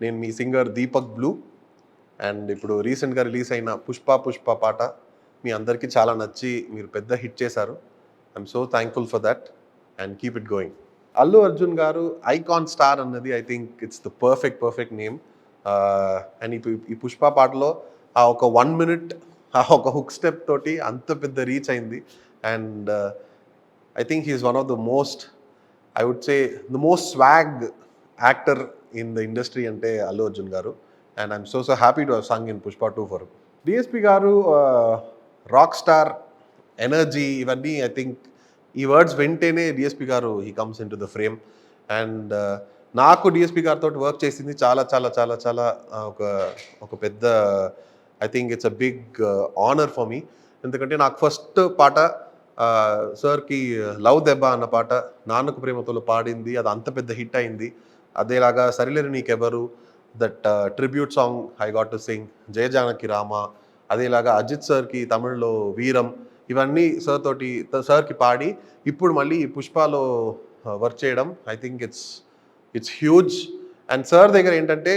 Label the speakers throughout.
Speaker 1: నేను మీ singer Deepak blue. And ఇప్పుడు రీసెంట్గా రిలీజ్ అయిన పుష్ప పాట మీ అందరికీ చాలా నచ్చి మీరు పెద్ద హిట్ చేశారు. I'm so thankful for that and keep it going. Allu Arjun గారు ఐకాన్ స్టార్ అన్నది I think it's the perfect name. And ఈ పుష్ప పాటలో ఆ ఒక 1 minute ఆ ఒక హుక్ స్టెప్ తోటి అంత పెద్ద రీచ్ అయింది. And I think he's one of the most, I would say the most swag actor in the industry అంటే Allu Arjun garu. And I'm so happy to have sung in Pushpa 2 for DSP garu. Rock star energy ఇవన్నీ I think ఈ words వింటేనే DSP garu he comes in to the frame. And నాకు DSP గారితో work చేసింది చాలా చాలా చాలా చాలా ఒక ఒక పెద్ద, I think it's a big honour for me. ఎందుకంటే నాకు ఫస్ట్ పాట సార్కి లవ్ దెబ్బ అన్న పాట నాన్నకు ప్రేమతో పాడింది, అది అంత పెద్ద హిట్ అయింది. అదేలాగా Sarileru Neekevvaru, that tribute song I got to sing, Jaya Janaki Rama. అదేలాగా అజిత్ సార్కి తమిళ్లో వీరం, ఇవన్నీ సార్కి పాడి ఇప్పుడు మళ్ళీ పుష్పలో వర్క్ చేయడం I think it's huge. And sir దగ్గర ఏంటంటే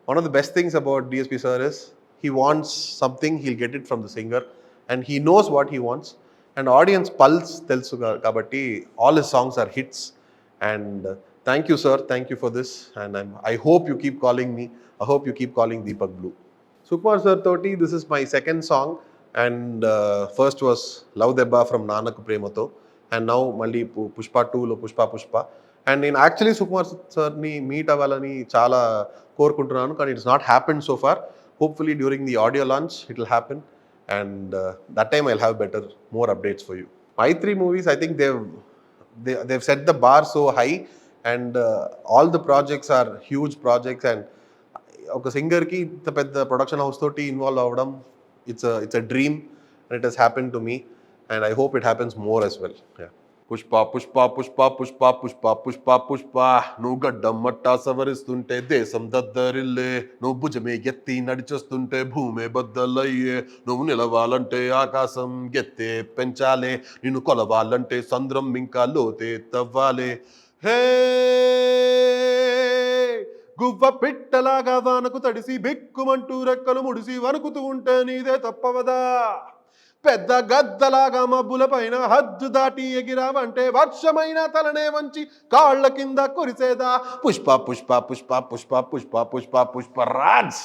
Speaker 1: one of the best things about DSP sir is he wants something, he'll get it from the singer and he knows what he wants. And audience pulse తెలుసు కాబట్టి all his songs are hits. And thank you sir, thank you for this. And I hope you keep calling me, I hope you keep calling Deepak blue. Sukumar sir తోటి this is my second song. And first was love Debba from Nannaku Prematho. And now మళ్ళీ పుష్ప 2లో Pushpa. And నేను actually Sukumar సార్ని meet అవ్వాలని చాలా కోరుకుంటున్నాను, కానీ it's not happen so far. Hopefully during the audio launch it will happen. And that time I'll have more updates for you. My 3 movies, I think they've set the bar so high, and all the projects are huge projects. And oka singer ki inta pedda production house toti involve avadam, it's a dream, and it has happened to me, and I hope it happens more as well. Yeah. Pushpa నువ్వు గడ్డమ్మట్టా సవరిస్తుంటే దేశం దద్దరిల్లే, నువ్వు భుజమే ఎత్తి నడిచొస్తుంటే భూమే బద్దలయ్యే, నువ్వు నిలవాలంటే ఆకాశం ఎత్తే పెంచాలే, నిన్ను కొలవాలంటే సంద్రం ఇంకా లోతే తవ్వాలే. హే గువ్వ పిట్టలాగా వానకు తడిసి బిక్కుమంటూ రెక్కలు ముడిసి వణుకుతూ ఉంటే నీదే తప్పవదా, పెద్ద గద్దలాగా మబ్బుల పైన హద్దు దాటి ఎగిరావంటే వర్షమైన తలనే వంచి కాళ్ల కింద కురిసేదా. పుష్ప రాజ్.